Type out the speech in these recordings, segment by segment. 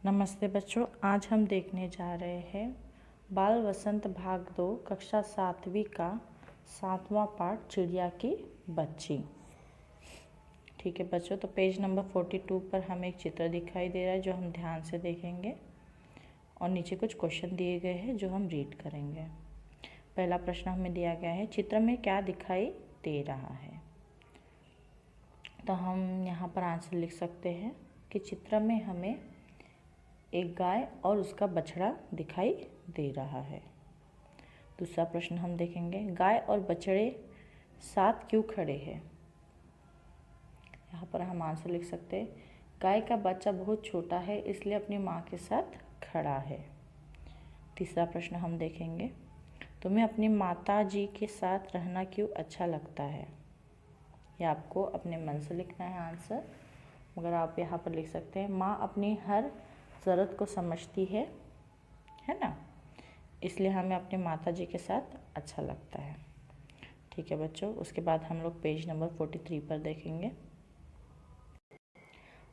नमस्ते बच्चों, आज हम देखने जा रहे हैं बाल वसंत भाग 2 कक्षा 7वीं का 7वां पार्ट चिड़िया की बच्ची। ठीक है बच्चों, तो पेज नंबर 42 पर हमें एक चित्र दिखाई दे रहा है जो हम ध्यान से देखेंगे और नीचे कुछ क्वेश्चन दिए गए हैं जो हम रीड करेंगे। पहला प्रश्न हमें दिया गया है, चित्र में क्या दिखाई दे रहा है। तो हम यहाँ पर आंसर लिख सकते हैं कि चित्र में हमें एक गाय और उसका बछड़ा दिखाई दे रहा है। दूसरा प्रश्न हम देखेंगे, गाय और बछड़े साथ क्यों खड़े हैं। यहाँ पर हम आंसर लिख सकते हैं, गाय का बच्चा बहुत छोटा है इसलिए अपनी माँ के साथ खड़ा है। तीसरा प्रश्न हम देखेंगे, तुम्हें अपनी माता जी के साथ रहना क्यों अच्छा लगता है। यह आपको अपने मन से लिखना है आंसर, मगर आप यहाँ पर लिख सकते हैं, माँ अपनी हर ज़रूरत को समझती है ना, इसलिए हमें अपने माता जी के साथ अच्छा लगता है। ठीक है बच्चों, उसके बाद हम लोग पेज नंबर 43 पर देखेंगे।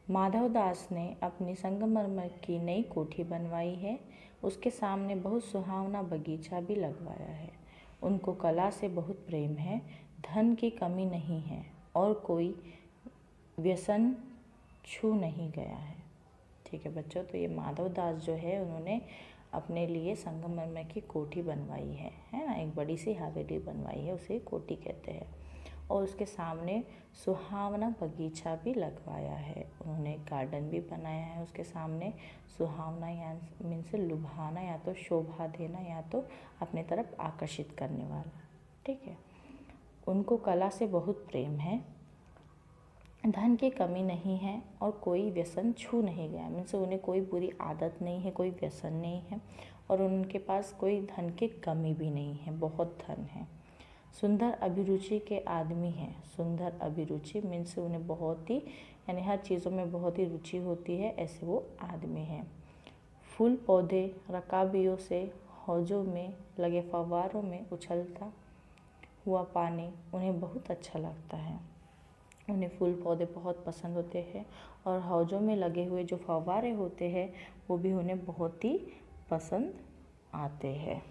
माधव दास ने अपनी संगमरमर की नई कोठी बनवाई है। उसके सामने बहुत सुहावना बगीचा भी लगवाया है। उनको कला से बहुत प्रेम है, धन की कमी नहीं है और कोई व्यसन छू नहीं गया है। ठीक है बच्चों, तो ये माधव दास जो है उन्होंने अपने लिए संगमरमर की कोठी बनवाई है ना, एक बड़ी सी हवेली बनवाई है, उसे कोठी कहते हैं। और उसके सामने सुहावना बगीचा भी लगवाया है। उन्होंने गार्डन भी बनाया है उसके सामने। सुहावना या मीन्स लुभाना, या तो शोभा देना या तो अपने तरफ आकर्षित करने वाला। ठीक है, उनको कला से बहुत प्रेम है, धन की कमी नहीं है और कोई व्यसन छू नहीं गया। मीन्स उन्हें कोई बुरी आदत नहीं है, कोई व्यसन नहीं है और उनके पास कोई धन की कमी भी नहीं है, बहुत धन है। सुंदर अभिरुचि के आदमी हैं। सुंदर अभिरुचि मीन्स उन्हें बहुत ही यानी हर चीज़ों में बहुत ही रुचि होती है, ऐसे वो आदमी हैं। फूल पौधे रकाबियों से हौजों में लगे फव्वारों में उछलता हुआ पानी उन्हें बहुत अच्छा लगता है। उन्हें फूल पौधे बहुत पसंद होते हैं और हौजों में लगे हुए जो फव्वारे होते हैं वो भी उन्हें बहुत ही पसंद आते हैं।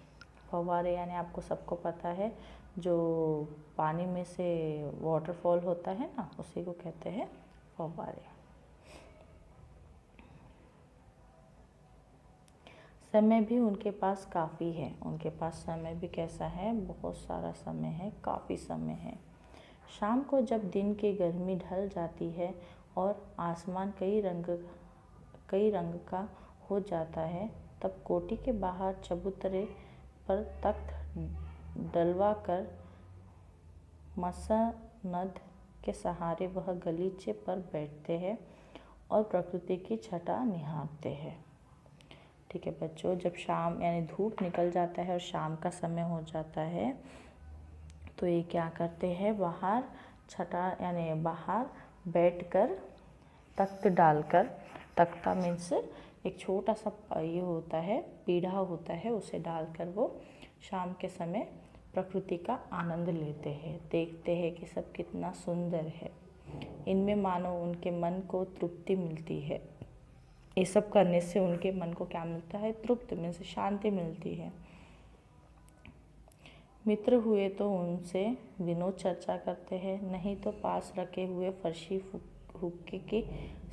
फव्वारे यानी आपको सबको पता है, जो पानी में से वाटरफॉल होता है ना, उसी को कहते हैं फव्वारे। समय भी उनके पास काफ़ी है। उनके पास समय भी कैसा है, बहुत सारा समय है, काफ़ी समय है। शाम को जब दिन की गर्मी ढल जाती है और आसमान कई रंग का हो जाता है, तब कोठी के बाहर चबूतरे पर तख्त डलवा कर मसनद के सहारे वह गलीचे पर बैठते हैं और प्रकृति की छटा निहारते हैं। ठीक है बच्चों, जब शाम यानी धूप निकल जाता है और शाम का समय हो जाता है तो ये क्या करते हैं, बाहर छटा यानी बाहर बैठकर तख्त डालकर, तख्ता मीन्स एक छोटा सा ये होता है, पीढ़ा होता है, उसे डालकर वो शाम के समय प्रकृति का आनंद लेते हैं, देखते हैं कि सब कितना सुंदर है। इनमें मानो उनके मन को तृप्ति मिलती है। ये सब करने से उनके मन को क्या मिलता है, तृप्ति मीन्स शांति मिलती है। मित्र हुए तो उनसे विनोद चर्चा करते हैं, नहीं तो पास रखे हुए फर्शी हुक्के की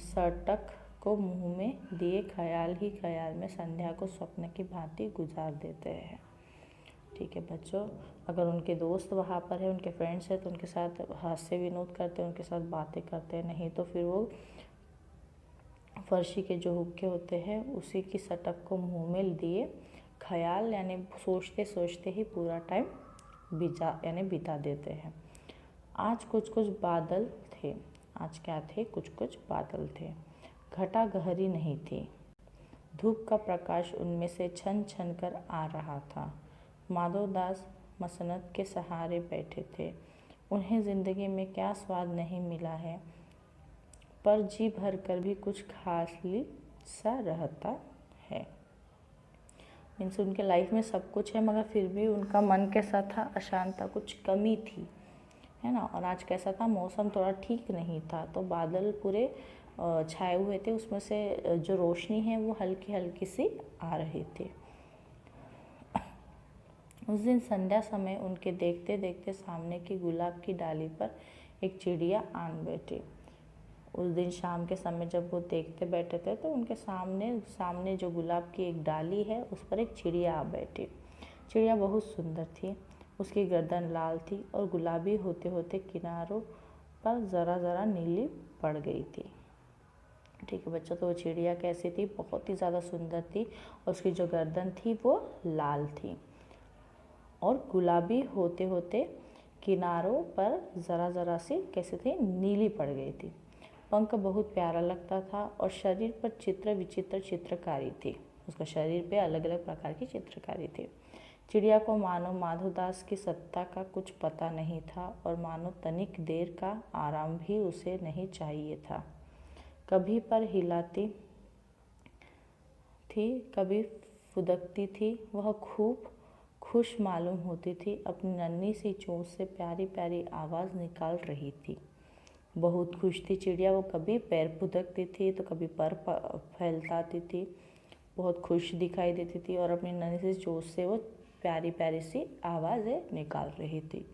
सटक को मुंह में दिए ख्याल ही ख्याल में संध्या को स्वप्न की भांति गुजार देते हैं। ठीक है बच्चों, अगर उनके दोस्त वहाँ पर है, उनके फ्रेंड्स हैं, तो उनके साथ हास्य विनोद करते हैं, उनके साथ बातें करते हैं, नहीं तो फिर वो फर्शी के जो हुक्के होते हैं उसी की सटक को मुँह में दिए ख्याल यानी सोचते सोचते ही पूरा टाइम बिता देते हैं। आज कुछ कुछ बादल थे। आज क्या थे, कुछ कुछ बादल थे। घटा गहरी नहीं थी। धूप का प्रकाश उनमें से छन छन कर आ रहा था। माधवदास मसनद के सहारे बैठे थे। उन्हें ज़िंदगी में क्या स्वाद नहीं मिला है, पर जी भर कर भी कुछ खास सा रहता है। मीन्स उनके लाइफ में सब कुछ है मगर फिर भी उनका मन कैसा था, अशांत था, कुछ कमी थी, है ना। और आज कैसा था, मौसम थोड़ा ठीक नहीं था, तो बादल पूरे छाए हुए थे उसमें से जो रोशनी है वो हल्की हल्की सी आ रही थी। उस दिन संध्या समय उनके देखते देखते सामने की गुलाब की डाली पर एक चिड़िया आन बैठी। उस दिन शाम के समय जब वो देखते बैठे थे तो उनके सामने जो गुलाब की एक डाली है उस पर एक चिड़िया आ बैठी। चिड़िया बहुत सुंदर थी। उसकी गर्दन लाल थी और गुलाबी होते होते किनारों पर ज़रा ज़रा नीली पड़ गई थी। ठीक है बच्चों, तो वो चिड़िया कैसी थी? बहुत ही ज़्यादा सुंदर थी और उसकी जो गर्दन थी वो लाल थी और गुलाबी होते होते किनारों पर ज़रा ज़रा सी कैसे थी? नीली पड़ गई थी। पंख बहुत प्यारा लगता था और शरीर पर चित्र विचित्र चित्रकारी थी। उसका शरीर पे अलग अलग प्रकार की चित्रकारी थी। चिड़िया को मानो माधवदास की सत्ता का कुछ पता नहीं था और मानो तनिक देर का आराम भी उसे नहीं चाहिए था। कभी पर हिलाती थी, कभी फुदकती थी। वह खूब खुश मालूम होती थी। अपनी नन्ही सी चोंच से प्यारी प्यारी आवाज़ निकाल रही थी। बहुत खुश थी चिड़िया। वो कभी पैर फुदकती थी तो कभी पर फैलाती थी। बहुत खुश दिखाई देती थी और अपनी नन्ही सी चोंच से वो प्यारी प्यारी सी आवाज़ें निकाल रही थी।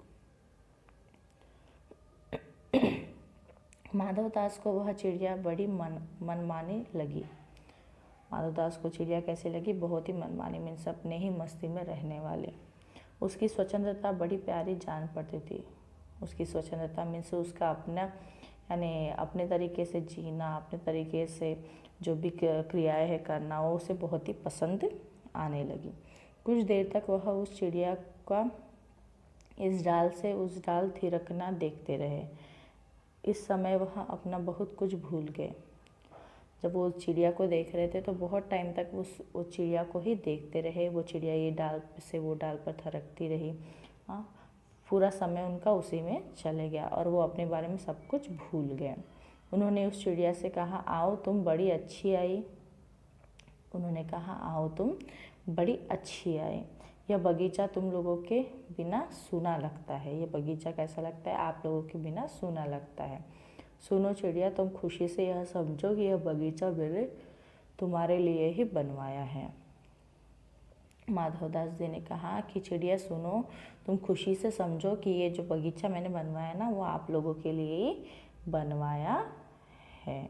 माधवदास को वह चिड़िया बड़ी मनमानी लगी। माधवदास को चिड़िया कैसी लगी? बहुत ही मनमानी, मीन्स अपने ही मस्ती में रहने वाले। उसकी स्वतंत्रता बड़ी प्यारी जान पड़ती थी। उसकी स्वतंत्रता मीन्स उसका अपना यानी अपने तरीके से जीना, अपने तरीके से जो भी क्रियाएं है करना, वो उसे बहुत ही पसंद आने लगी। कुछ देर तक वह उस चिड़िया का इस डाल से उस डाल थिरकना देखते रहे। इस समय वह अपना बहुत कुछ भूल गए। जब वो चिड़िया को देख रहे थे तो बहुत टाइम तक वो चिड़िया को ही देखते रहे। वो चिड़िया ये डाल से वो डाल पर थिरकती रही। पूरा समय उनका उसी में चले गया और वो अपने बारे में सब कुछ भूल गए। उन्होंने उस चिड़िया से कहा, आओ तुम बड़ी अच्छी आई। उन्होंने कहा, आओ तुम बड़ी अच्छी आई। यह बगीचा तुम लोगों के बिना सूना लगता है। ये बगीचा कैसा लगता है? आप लोगों के बिना सूना लगता है। सुनो चिड़िया, तुम खुशी से यह समझो कि यह बगीचा मैंने तुम्हारे लिए ही बनवाया है। माधवदास जी ने कहा कि चिड़िया सुनो, तुम खुशी से समझो कि ये जो बगीचा मैंने बनवाया ना, वो आप लोगों के लिए ही बनवाया है।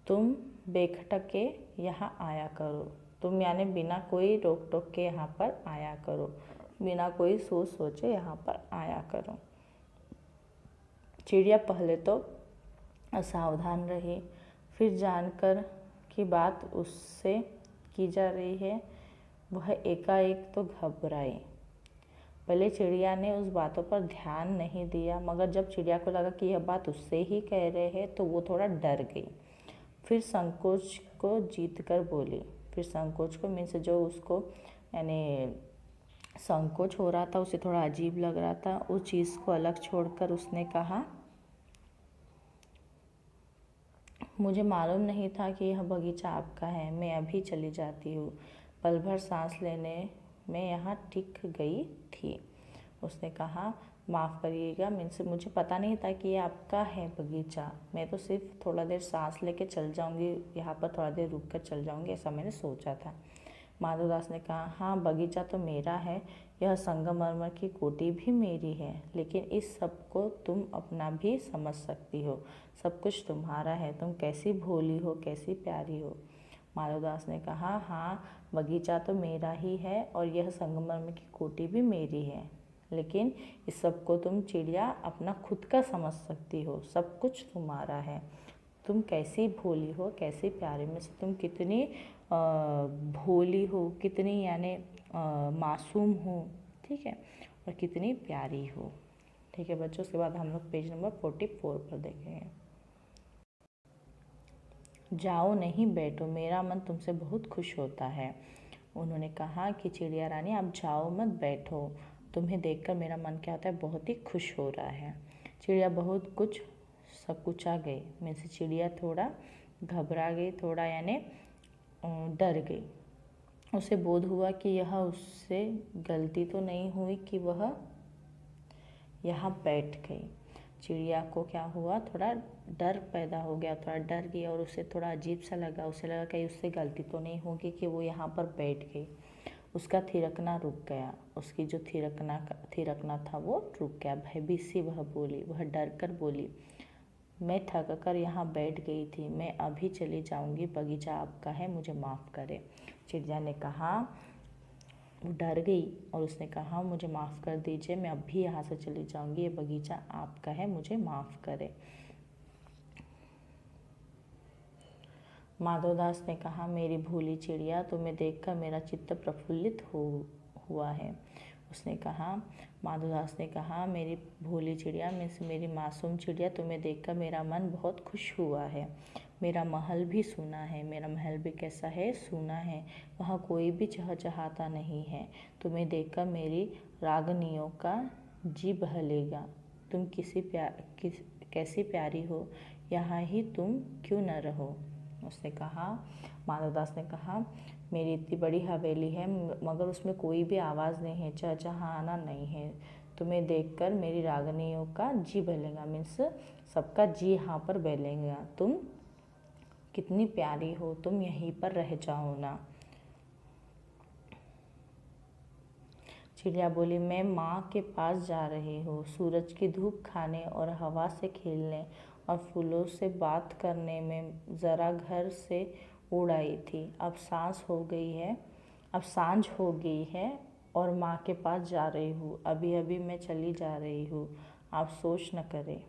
तुम बेखटक के यहाँ आया करो। तुम यानी बिना कोई रोक टोक के यहाँ पर आया करो, बिना कोई सोच सोचे यहाँ पर आया करो। चिड़िया पहले तो असावधान रही, फिर जानकर कि बात उससे की जा रही है वह एकाएक तो घबराई। पहले चिड़िया ने उस बातों पर ध्यान नहीं दिया, मगर जब चिड़िया को लगा कि यह बात उससे ही कह रहे हैं तो वो थोड़ा डर गई। फिर संकोच को जीत कर बोली। फिर संकोच को मीन्स जो उसको यानी संकोच हो रहा था, उसे थोड़ा अजीब लग रहा था, उस चीज़ को अलग छोड़कर उसने कहा, मुझे मालूम नहीं था कि यह बगीचा आपका है। मैं अभी चली जाती हूँ। पल भर सांस लेने में यहाँ टिक गई थी। उसने कहा, माफ़ करिएगा, मीन्स मुझे पता नहीं था कि ये आपका है बगीचा। मैं तो सिर्फ थोड़ा देर सांस लेके चल जाऊँगी, यहाँ पर थोड़ा देर रुक कर चल जाऊँगी, ऐसा मैंने सोचा था। माधवदास ने कहा, हाँ बगीचा तो मेरा है, यह संगमरमर की कोठी भी मेरी है, लेकिन इस सब को तुम अपना भी समझ सकती हो। सब कुछ तुम्हारा है। तुम कैसी भोली हो, कैसी प्यारी हो। माधवदास ने कहा, हाँ बगीचा तो मेरा ही है और यह संगमरमर की कोठी भी मेरी है, लेकिन इस सब को तुम चिड़िया अपना खुद का समझ सकती हो। सब कुछ तुम्हारा है। तुम कैसी भोली हो, कैसी प्यारी, में से तुम कितनी भोली हो, कितनी यानी मासूम हो, ठीक है, और कितनी प्यारी हो। ठीक है बच्चों, उसके बाद हम लोग पेज नंबर 44 पर देखेंगे। जाओ नहीं बैठो, मेरा मन तुमसे बहुत खुश होता है। उन्होंने कहा कि चिड़िया रानी आप जाओ मत, बैठो। तुम्हें देखकर मेरा मन क्या होता है, बहुत ही खुश हो रहा है। चिड़िया बहुत कुछ सकुचा गई। में से चिड़िया थोड़ा घबरा गई, थोड़ा यानी डर गई। उसे बोध हुआ कि यह उससे गलती तो नहीं हुई कि वह यहाँ बैठ गई। चिड़िया को क्या हुआ, थोड़ा डर पैदा हो गया, थोड़ा डर गई और उसे थोड़ा अजीब सा लगा। उसे लगा कहीं उससे गलती तो नहीं होगी कि वो यहाँ पर बैठ गई। उसका थिरकना रुक गया, उसकी जो थिरकना था वो रुक गया। भयभीत सी वह बोली, वह डर कर बोली, मैं थक कर यहाँ बैठ गई थी, मैं अभी चली जाऊँगी, बगीचा आपका है, मुझे माफ़ करें। चिड़िया ने कहा, वो डर गई और उसने कहा, मुझे माफ़ कर दीजिए, मैं अभी यहाँ से चली जाऊँगी, ये बगीचा आपका है, मुझे माफ़ करें। माधवदास ने कहा, मेरी भोली चिड़िया, तुम्हें देखकर मेरा चित्त प्रफुल्लित हुआ है। उसने कहा, माधवदास ने कहा, मेरी भोली चिड़िया, मेरी मासूम चिड़िया, तुम्हें देखकर मेरा मन बहुत खुश हुआ है। मेरा महल भी सूना है। मेरा महल भी कैसा है, सूना है। वहाँ कोई भी चहचहाता नहीं है। तुम्हें देखकर मेरी रागनियों का जी बहलेगा। तुम कैसी प्यारी हो, यहाँ ही तुम क्यों न रहो। उसने कहा, माधवदास ने कहा, मेरी इतनी बड़ी हवेली है मगर उसमें कोई भी आवाज़ नहीं है, चहचहाना नहीं है। तुम्हें देखकर मेरी रागनियों का जी बहलेगा, मीन्स सबका जी यहाँ पर बहलेगा। तुम कितनी प्यारी हो, तुम यहीं पर रह जाओ ना। चिड़िया बोली, मैं माँ के पास जा रही हूँ, सूरज की धूप खाने और हवा से खेलने और फूलों से बात करने में ज़रा घर से उड़ आई थी। अब सांझ हो गई है और माँ के पास जा रही हूँ। अभी अभी मैं चली जा रही हूँ, आप सोच न करें।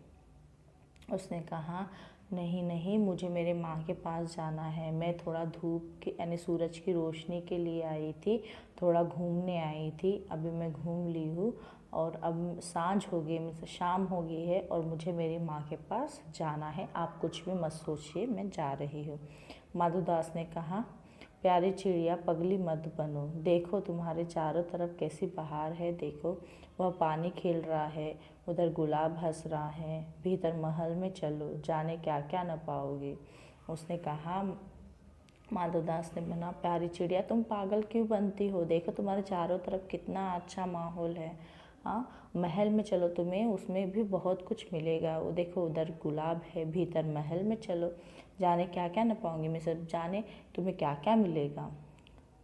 उसने कहा, नहीं नहीं, मुझे मेरे माँ के पास जाना है। मैं थोड़ा धूप की यानी सूरज की रोशनी के लिए आई थी, थोड़ा घूमने आई थी। अभी मैं घूम ली हूँ और अब सांझ हो गई, मतलब शाम हो गई है और मुझे मेरी माँ के पास जाना है। आप कुछ भी मत सोचिए, मैं जा रही हूँ। माधवदास ने कहा, प्यारी चिड़िया, पगली मत बनो। देखो तुम्हारे चारों तरफ कैसी बहार है। देखो, वह पानी खेल रहा है, उधर गुलाब हंस रहा है। भीतर महल में चलो, जाने क्या क्या न पाओगे। उसने कहा, माधवदास ने बना, प्यारी चिड़िया, तुम पागल क्यों बनती हो। देखो तुम्हारे चारों तरफ कितना अच्छा माहौल है। हाँ, महल में चलो, तुम्हें उसमें भी बहुत कुछ मिलेगा। वो देखो उधर गुलाब है। भीतर महल में चलो, जाने क्या क्या न पाओगे। मैं सब जाने तुम्हें क्या क्या मिलेगा।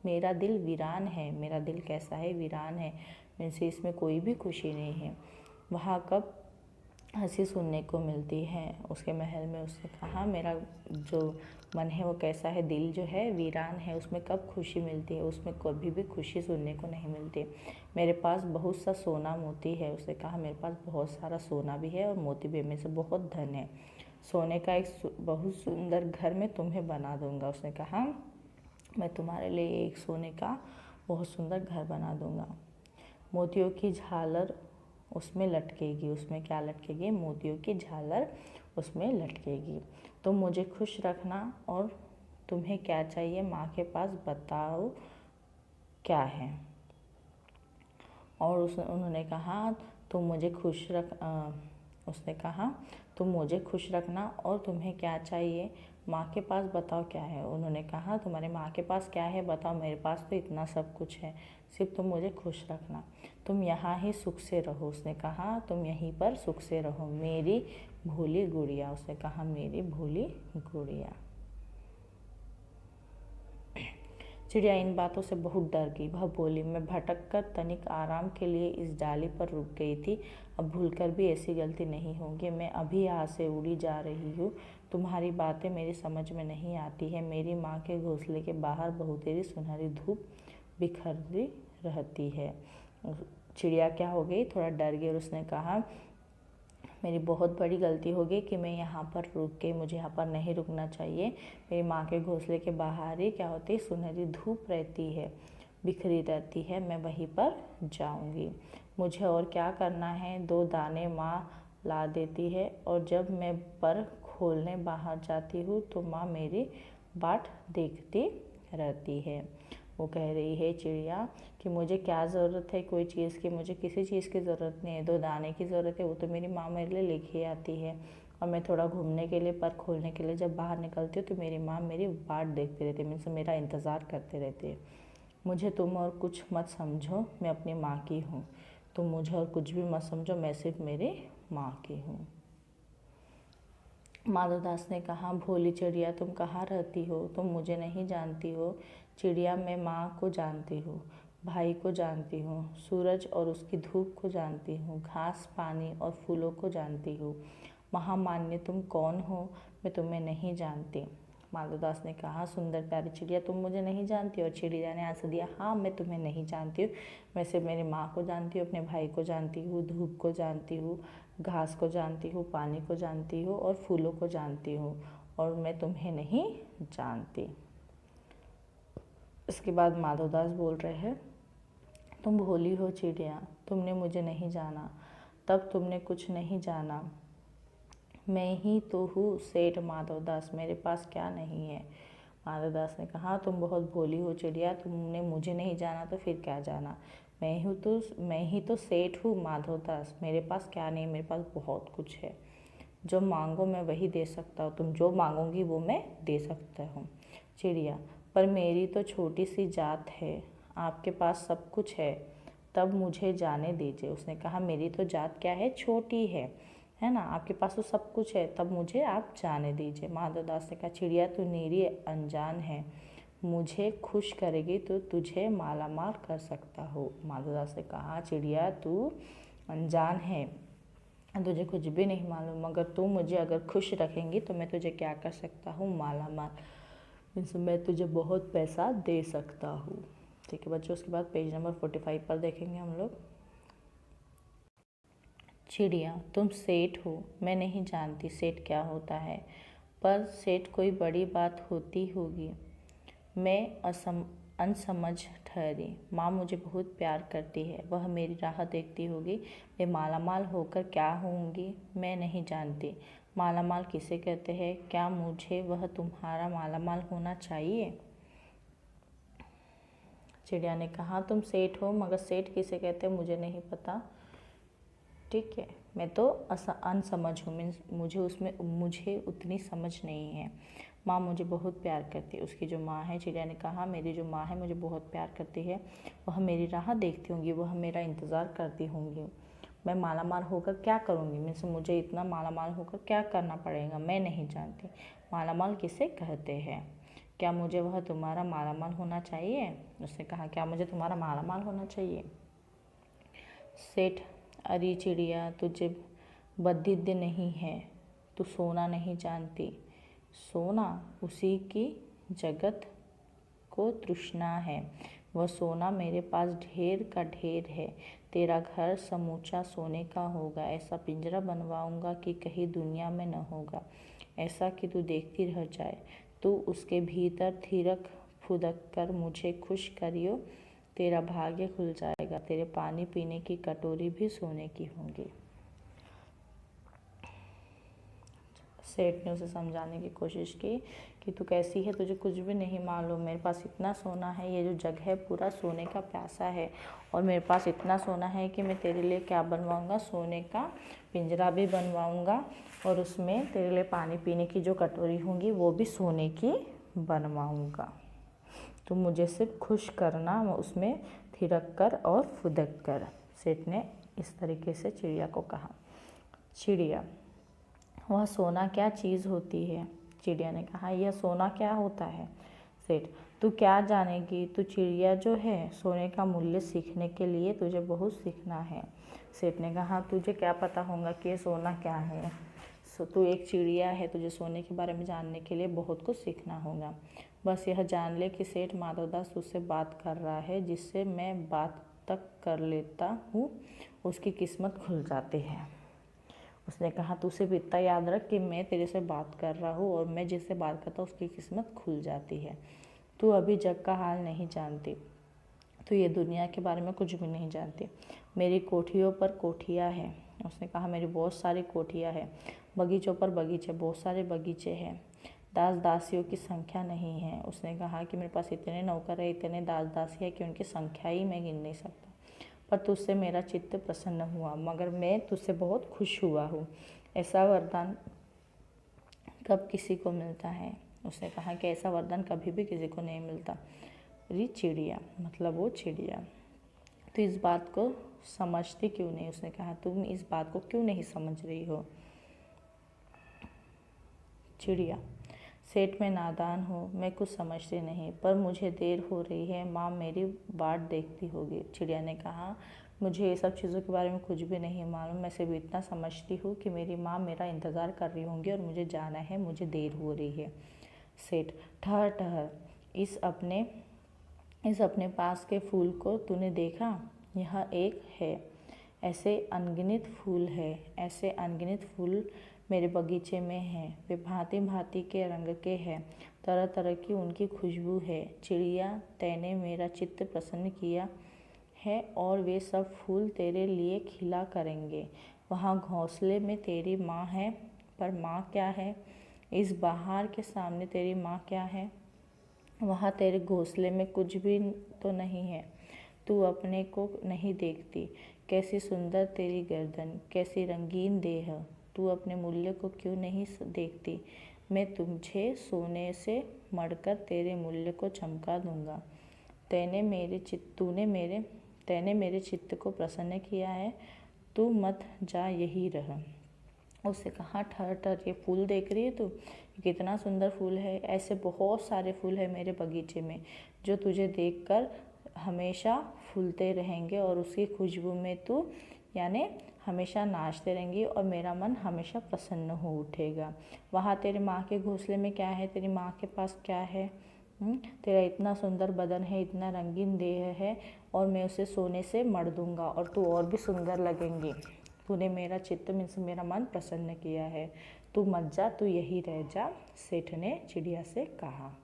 मेरा दिल वीरान है। मेरा दिल कैसा है, वीरान है, मीन्स इसमें कोई भी खुशी नहीं है। वहाँ कब हंसी सुनने को मिलती है उसके महल में। उसने कहा, मेरा जो मन है वो कैसा है, दिल जो है वीरान है, उसमें कब खुशी मिलती है, उसमें कभी भी खुशी सुनने को नहीं मिलती। मेरे पास बहुत सा सोना मोती है। उसने कहा, मेरे पास बहुत सारा सोना भी है और मोती भी, मेरे से बहुत धन है। सोने का एक बहुत सुंदर घर मैं तुम्हें बना दूंगा। उसने कहा, मैं तुम्हारे लिए एक सोने का बहुत सुंदर घर बना दूंगा। मोतियों की झालर उसमें लटकेगी। उसमें क्या लटकेगी, मोतियों की झालर उसमें लटकेगी। तुम मुझे खुश रखना और तुम्हें क्या चाहिए माँ के पास बताओ क्या है। और उन्होंने कहा, तुम मुझे खुश रख उसने कहा, तुम मुझे खुश रखना और तुम्हें क्या चाहिए माँ के पास बताओ क्या है। उन्होंने कहा, तुम्हारे माँ के पास क्या है बताओ, मेरे पास तो इतना सब कुछ है, सिर्फ तुम मुझे खुश रखना, तुम यहाँ ही सुख से रहो। उसने कहा, तुम यहीं पर सुख से रहो मेरी भोली गुड़िया। उसने कहा, मेरी भोली गुड़िया। चिड़िया इन बातों से बहुत डर गई। वह बोली, मैं भटक कर तनिक आराम के लिए इस डाली पर रुक गई थी। अब भूलकर भी ऐसी गलती नहीं होगी। मैं अभी यहाँ से उड़ी जा रही हूँ। तुम्हारी बातें मेरी समझ में नहीं आती है। मेरी माँ के घोंसले के बाहर बहुतेरी सुनहरी धूप बिखरी रहती है। चिड़िया क्या हो गई, थोड़ा डर गई और उसने कहा, मेरी बहुत बड़ी गलती हो गई कि मैं यहाँ पर रुक गई, मुझे यहाँ पर नहीं रुकना चाहिए। मेरी माँ के घोंसले के बाहर ही क्या होती है, सुनहरी धूप रहती है, बिखरी रहती है, मैं वहीं पर जाऊँगी। मुझे और क्या करना है, 2 दाने माँ ला देती है और जब मैं पर खोलने बाहर जाती हूँ तो माँ मेरी बाट देखती रहती है। वो कह रही है चिड़िया कि मुझे क्या ज़रूरत है कोई चीज़ की, मुझे किसी चीज़ की ज़रूरत नहीं है। 2 दाने की ज़रूरत है, वो तो मेरी माँ मेरे लिए लेके आती है। और मैं थोड़ा घूमने के लिए, पर खोलने के लिए जब बाहर निकलती हूँ तो मेरी माँ मेरी बाट देखती रहती है, मीन्स मेरा इंतज़ार करते रहते हैं। मुझे तुम और कुछ मत समझो, मैं अपनी माँ की हूँ। तुम मुझे और कुछ भी मत समझो, मैं सिर्फ मेरी माँ की हूँ। माधवदास ने कहा, भोली चिड़िया तुम कहाँ रहती हो? तुम मुझे नहीं जानती हो। चिड़िया, मैं माँ को जानती हूँ, भाई को जानती हूँ, सूरज और उसकी धूप को जानती हूँ, घास, पानी और फूलों को जानती हूँ। महामान्य, तुम कौन हो? मैं तुम्हें नहीं जानती। माधवदास ने कहा, सुंदर प्यारी चिड़िया, तुम मुझे नहीं जानती? और चिड़िया ने आंसर दिया, हाँ, मैं तुम्हें नहीं जानती हूँ। मैं सिर्फ मेरी माँ को जानती हूँ, अपने भाई को जानती हूँ, धूप को जानती हूँ, घास को जानती हूँ, पानी को जानती हूँ और फूलों को जानती हूँ, और मैं तुम्हें नहीं जानती। इसके बाद माधवदास बोल रहे हैं, तुम भोली हो चिड़िया, तुमने मुझे नहीं जाना, तब तुमने कुछ नहीं जाना। मैं ही तो हूँ सेठ माधवदास, मेरे पास क्या नहीं है। माधवदास ने कहा, तुम बहुत भोली हो चिड़िया, तुमने मुझे नहीं जाना तो फिर क्या जाना। मैं ही तो सेठ हूँ माधवदास, मेरे पास क्या नहीं, मेरे पास बहुत कुछ है। जो मांगो मैं वही दे सकता हूँ, तुम जो मांगोगी वो मैं दे सकता हूँ। चिड़िया, पर मेरी तो छोटी सी जात है, आपके पास सब कुछ है, तब मुझे जाने दीजिए। उसने कहा, मेरी तो जात क्या है, छोटी है ना, आपके पास तो सब कुछ है, तब मुझे आप जाने दीजिए। माधवदास ने कहा, चिड़िया तू निरी अनजान है, मुझे खुश करेगी तो तुझे मालामाल कर सकता हो। माधवदास ने कहा, चिड़िया तू अनजान है, तुझे कुछ भी नहीं मालूम, मगर तू मुझे अगर खुश रखेंगी तो मैं तुझे क्या कर सकता हूँ, मालामाल, मीन्स मैं तुझे बहुत पैसा दे सकता हूँ। ठीक है बच्चों, उसके बाद पेज नंबर 45 पर देखेंगे हम लोग। चिड़िया, तुम सेठ हो, मैं नहीं जानती सेठ क्या होता है, पर सेठ कोई बड़ी बात होती होगी। मैं अनसमझ ठहरी। माँ मुझे बहुत प्यार करती है, वह मेरी राह देखती होगी। मैं मालामाल होकर क्या होऊंगी, मैं नहीं जानती। मालामाल किसे कहते हैं? क्या मुझे वह तुम्हारा मालामाल होना चाहिए? चिड़िया ने कहा, तुम सेठ हो, मगर सेठ किसे कहते हैं मुझे नहीं पता। ठीक है, मैं तो अनसमझ हूँ, मीन्स मुझे उतनी समझ नहीं है। माँ मुझे बहुत प्यार करती है। उसकी जो माँ है, चिड़िया ने कहा, मेरी जो माँ है मुझे बहुत प्यार करती है, वह मेरी राह देखती होंगी, वह मेरा इंतज़ार करती होंगी। मैं मालामाल होकर क्या करूँगी, मीन्स मुझे इतना मालामाल होकर क्या करना पड़ेगा, मैं नहीं जानती। मालामाल किसे कहते हैं? क्या मुझे वह तुम्हारा मालामाल होना चाहिए? उसने कहा, क्या मुझे तुम्हारा मालामाल होना चाहिए? सेठ, अरे चिड़िया, तुझे बद्धिद्य नहीं है, तू सोना नहीं जानती। सोना उसी की जगत को तृष्णा है, वह सोना मेरे पास ढेर का ढेर है। तेरा घर समूचा सोने का होगा, ऐसा पिंजरा बनवाऊंगा कि कहीं दुनिया में न होगा, ऐसा कि तू देखती रह जाए। तू उसके भीतर थिरक फुदक कर मुझे खुश करियो, तेरा भाग्य खुल जाएगा, तेरे पानी पीने की कटोरी भी सोने की होंगी। सेठ ने उसे समझाने की कोशिश की कि तू कैसी है, तुझे कुछ भी नहीं मालूम, मेरे पास इतना सोना है, ये जो जग है पूरा सोने का प्यासा है, और मेरे पास इतना सोना है कि मैं तेरे लिए क्या बनवाऊंगा, सोने का पिंजरा भी बनवाऊंगा, और उसमें तेरे लिए पानी पीने की जो कटोरी होंगी वो भी सोने की बनवाऊंगा। तुम मुझे सिर्फ खुश करना, उसमें थिरक कर और फुदक कर। सेठ ने इस तरीके से चिड़िया को कहा। चिड़िया, वह सोना क्या चीज़ होती है? चिड़िया ने कहा, यह सोना क्या होता है? सेठ, तू क्या जानेगी, तू चिड़िया जो है, सोने का मूल्य सीखने के लिए तुझे बहुत सीखना है। सेठ ने कहा, तुझे क्या पता होगा कि ये सोना क्या है? तू एक चिड़िया है, तुझे सोने के बारे में जानने के लिए बहुत कुछ सीखना होगा। बस यह जान ले कि सेठ माधवदास तुझसे बात कर रहा है, जिससे मैं बात तक कर लेता हूँ उसकी किस्मत खुल जाती है। उसने कहा, तू सिर्फ इतना याद रख कि मैं तेरे से बात कर रहा हूँ, और मैं जिससे बात करता हूँ उसकी किस्मत खुल जाती है। तू अभी जग का हाल नहीं जानती, तो ये दुनिया के बारे में कुछ भी नहीं जानती। मेरी कोठियों पर कोठियाँ हैं। उसने कहा, मेरी बहुत सारी कोठियाँ हैं। बगीचों पर बगीचे, बहुत सारे बगीचे हैं। दास दासियों की संख्या नहीं है। उसने कहा कि मेरे पास इतने नौकर है, इतने दास दासी है कि उनकी संख्या ही मैं गिन नहीं सकता। पर तुझसे मेरा चित्त प्रसन्न हुआ, मगर मैं तुझसे बहुत खुश हुआ हूँ। ऐसा वरदान कब किसी को मिलता है? उसने कहा कि ऐसा वरदान कभी भी किसी को नहीं मिलता। अरे चिड़िया, मतलब वो चिड़िया, तो इस बात को समझती क्यों नहीं? उसने कहा, तुम इस बात को क्यों नहीं समझ रही हो? चिड़िया: सेठ, मैं नादान हूँ, मैं कुछ समझती नहीं, पर मुझे देर हो रही है, माँ मेरी बाट देखती होगी। चिड़िया ने कहा, मुझे ये सब चीज़ों के बारे में कुछ भी नहीं मालूम, मैं सिर्फ इतना समझती हूँ कि मेरी माँ मेरा इंतज़ार कर रही होंगी और मुझे जाना है, मुझे देर हो रही है। सेठ: ठहर ठहर, इस अपने पास के फूल को तूने देखा? यह एक है। ऐसे अनगिनत फूल मेरे बगीचे में हैं। वे भांति भांति के रंग के हैं, तरह तरह की उनकी खुशबू है। चिड़िया, तैने मेरा चित्त प्रसन्न किया है और वे सब फूल तेरे लिए खिला करेंगे। वहाँ घोंसले में तेरी माँ है, पर माँ क्या है? इस बहार के सामने तेरी माँ क्या है? वहाँ तेरे घोंसले में कुछ भी तो नहीं है। तू अपने को नहीं देखती? कैसी सुंदर तेरी गर्दन, कैसी रंगीन देह। तू अपने मूल्य को क्यों नहीं देखती? मैं तुझे सोने से मढ़कर तेरे मूल्य को चमका दूंगा। तूने मेरे चित्त को प्रसन्न किया है, तू मत जा, यही रह। उससे कहा, ठहर ठहर, ये फूल देख रही है तू? कितना सुंदर फूल है। ऐसे बहुत सारे फूल है मेरे बगीचे में जो तुझे देखकर हमेशा फूलते रहेंगे और उसकी खुशबू में तू यानी हमेशा नाचते रहेंगी और मेरा मन हमेशा प्रसन्न हो उठेगा। वहाँ तेरे माँ के घोंसले में क्या है? तेरी माँ के पास क्या है? तेरा इतना सुंदर बदन है, इतना रंगीन देह है और मैं उसे सोने से मढ़ दूंगा और तू और भी सुंदर लगेंगी। तूने मेरा चित्त मीन्स मेरा मन प्रसन्न किया है, तू मत जा, तू यही रह जा। सेठ ने चिड़िया से कहा।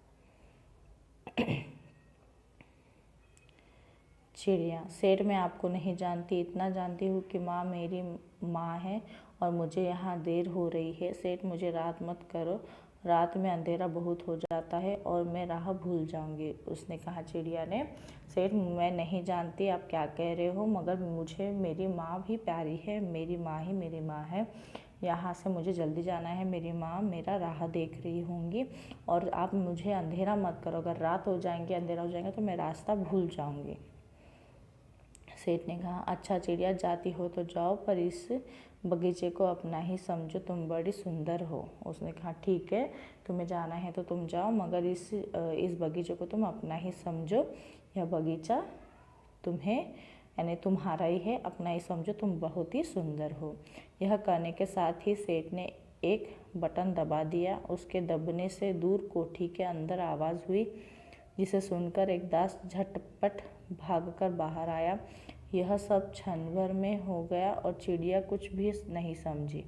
चिड़िया: सेठ, मैं आपको नहीं जानती, इतना जानती हूँ कि माँ मेरी माँ है और मुझे यहाँ देर हो रही है। सेठ, मुझे रात मत करो, रात में अंधेरा बहुत हो जाता है और मैं राह भूल जाऊँगी। उसने कहा, चिड़िया ने, सेठ, मैं नहीं जानती आप क्या कह रहे हो, मगर मुझे मेरी माँ भी प्यारी है, मेरी माँ ही मेरी माँ है। यहाँ से मुझे जल्दी जाना है, मेरी माँ मेरा राह देख रही होंगी और आप मुझे अंधेरा मत करो। अगर रात हो जाएंगी, अंधेरा हो जाएगा तो मैं रास्ता भूल जाऊँगी। सेठ ने कहा, अच्छा चिड़िया, जाती हो तो जाओ, पर इस बगीचे को अपना ही समझो, तुम बड़ी सुंदर हो। उसने कहा, ठीक है, तुम्हें जाना है तो तुम जाओ, मगर इस बगीचे को तुम अपना ही समझो। यह बगीचा तुम्हें यानी तुम्हारा ही है, अपना ही समझो, तुम बहुत ही सुंदर हो। यह कहने के साथ ही सेठ ने एक बटन दबा दिया। उसके दबने से दूर कोठी के अंदर आवाज़ हुई, जिसे सुनकर एक दास झटपट भागकर बाहर आया। यह सब क्षण भर में हो गया और चिड़िया कुछ भी नहीं समझी।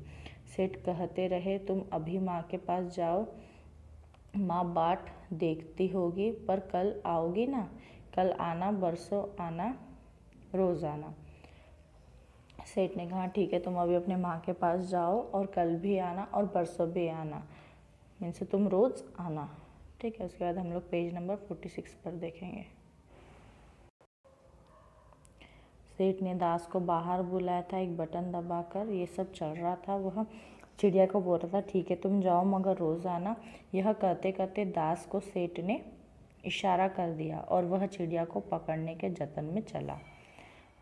सेठ कहते रहे, तुम अभी माँ के पास जाओ, माँ बाट देखती होगी, पर कल आओगी ना? कल आना, बरसों आना, रोज़ आना। सेठ ने कहा, ठीक है, तुम अभी अपने माँ के पास जाओ और कल भी आना और परसों भी आना, मीन्स तुम रोज़ आना। ठीक है, उसके बाद हम लोग पेज नंबर 46 पर देखेंगे। सेठ ने दास को बाहर बुलाया था, एक बटन दबाकर ये सब चल रहा था। वह चिड़िया को बोल रहा था, ठीक है, तुम जाओ, मगर रोज़ आना। यह कहते कहते दास को सेठ ने इशारा कर दिया और वह चिड़िया को पकड़ने के जतन में चला।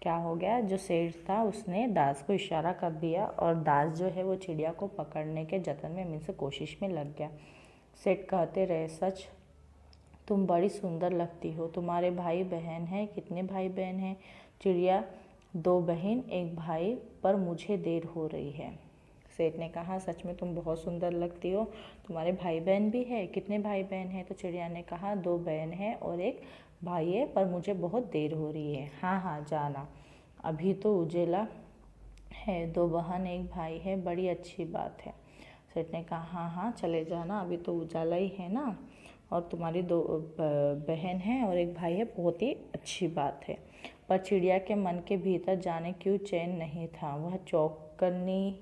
क्या हो गया? जो सेठ था उसने दास को इशारा कर दिया और दास जो है वो चिड़िया को पकड़ने के जतन में मीन्स कोशिश में लग गया। सेठ कहते रहे, सच तुम बड़ी सुंदर लगती हो। तुम्हारे भाई बहन हैं? कितने भाई बहन हैं? चिड़िया, 2 बहन 1 भाई, पर मुझे देर हो रही है। सेठ ने कहा, सच में तुम बहुत सुंदर लगती हो। तुम्हारे भाई बहन भी है? कितने भाई बहन हैं? तो चिड़िया ने कहा, 2 बहन है और 1 भाई है, पर मुझे बहुत देर हो रही है। हाँ हाँ, जाना, अभी तो उजेला है, 2 बहन 1 भाई है, बड़ी अच्छी बात है। सेठ ने कहा, हाँ हाँ, चले जाना, अभी तो उजाला ही है ना, और तुम्हारी 2 बहन हैं और 1 भाई है, बहुत ही अच्छी बात है। पर चिड़िया के मन के भीतर जाने क्यों चैन नहीं था। वह चौकन्नी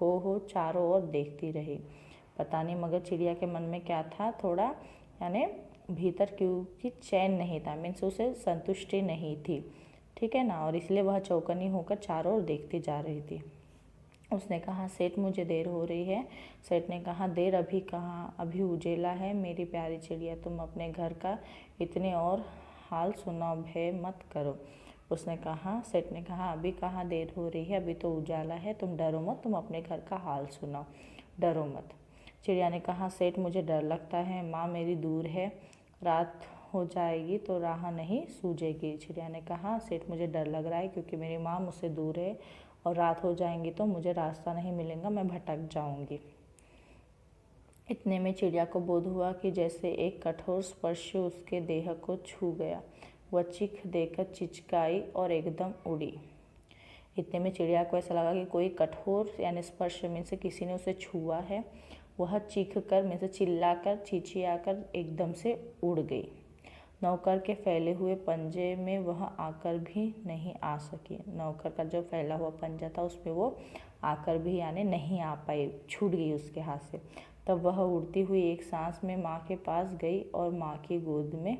हो चारों ओर देखती रही। पता नहीं मगर चिड़िया के मन में क्या था, थोड़ा यानी भीतर क्योंकि चैन नहीं था, मीन्स उसे संतुष्टि नहीं थी, ठीक है ना, और इसलिए वह चौकन्नी होकर चारों ओर देखती जा रही थी। उसने कहा, सेठ मुझे देर हो रही है। सेठ ने कहा, देर अभी कहाँ, अभी उजेला है। मेरी प्यारी चिड़िया, तुम अपने घर का इतने और हाल सुनाओ, भय मत करो। उसने कहा, सेठ ने कहा, अभी कहाँ देर हो रही है, अभी तो उजाला है, तुम डरो मत, तुम अपने घर का हाल सुनाओ। डरो मत। चिड़िया ने कहा, सेठ मुझे डर लगता है, माँ मेरी दूर है, रात हो जाएगी तो राह नहीं सूझेगी। चिड़िया ने कहा, सेठ मुझे डर लग रहा है क्योंकि मेरी माँ मुझसे दूर है और रात हो जाएंगी तो मुझे रास्ता नहीं मिलेगा, मैं भटक जाऊंगी। इतने में चिड़िया को बोध हुआ कि जैसे एक कठोर स्पर्श उसके देह को छू गया। वह चीख देकर चिचकाई और एकदम उड़ी। इतने में चिड़िया को ऐसा लगा कि कोई कठोर यानी स्पर्श में से किसी ने उसे छुआ है। वह चीख कर में से चिल्लाकर चिचियाकर एकदम से उड़ गई। नौकर के फैले हुए पंजे में वह आकर भी नहीं आ सकी। नौकर का जो फैला हुआ पंजा था उसमें वो आकर भी यानी नहीं आ पाई, छूट गई उसके हाथ से। तब वह उड़ती हुई एक सांस में माँ के पास गई और माँ की गोद में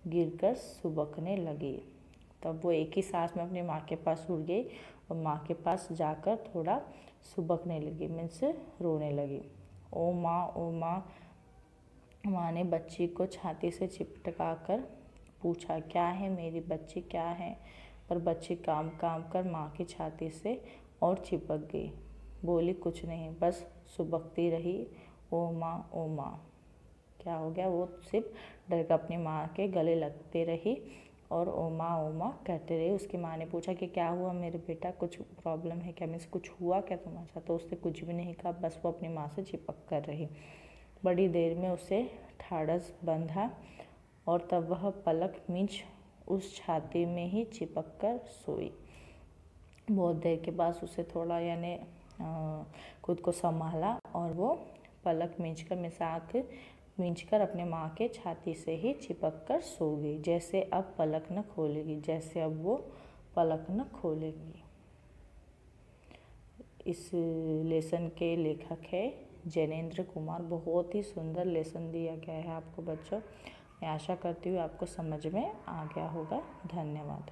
गिरकर सुबकने लगी। तब वो एक ही सांस में अपनी माँ के पास उड़ गई और माँ के पास जाकर थोड़ा सुबकने लगी, मीन्स रोने लगी। ओ माँ, ओ माँ। माँ ने बच्ची को छाती से चिपका कर पूछा, क्या है मेरी बच्ची, क्या है? पर बच्ची काम काम कर माँ की छाती से और चिपक गई। बोली कुछ नहीं, बस सुबकती रही, ओ माँ, ओ माँ। क्या हो गया, वो सिर्फ डर कर अपनी माँ के गले लगते रही और ओ माँ कहते रही। उसकी माँ ने पूछा कि क्या हुआ मेरे बेटा, कुछ प्रॉब्लम है क्या, मीन्स कुछ हुआ क्या तुम्हारा? तो उसने कुछ भी नहीं कहा, बस वो अपनी माँ से चिपक कर रही। बड़ी देर में उसे ढाढ़स बंधा और तब वह पलक मींच उस छाती में ही चिपक कर सोई। बहुत देर के बाद उसे थोड़ा यानी खुद को संभाला और वो पलक मींच कर अपने माँ के छाती से ही चिपक कर सो गई, जैसे अब पलक न खोलेगी, जैसे अब वो पलक न खोलेगी। इस लेसन के लेखक है जैनेंद्र कुमार। बहुत ही सुंदर लेसन दिया गया है आपको बच्चों। मैं आशा करती हूँ आपको समझ में आ गया होगा। धन्यवाद।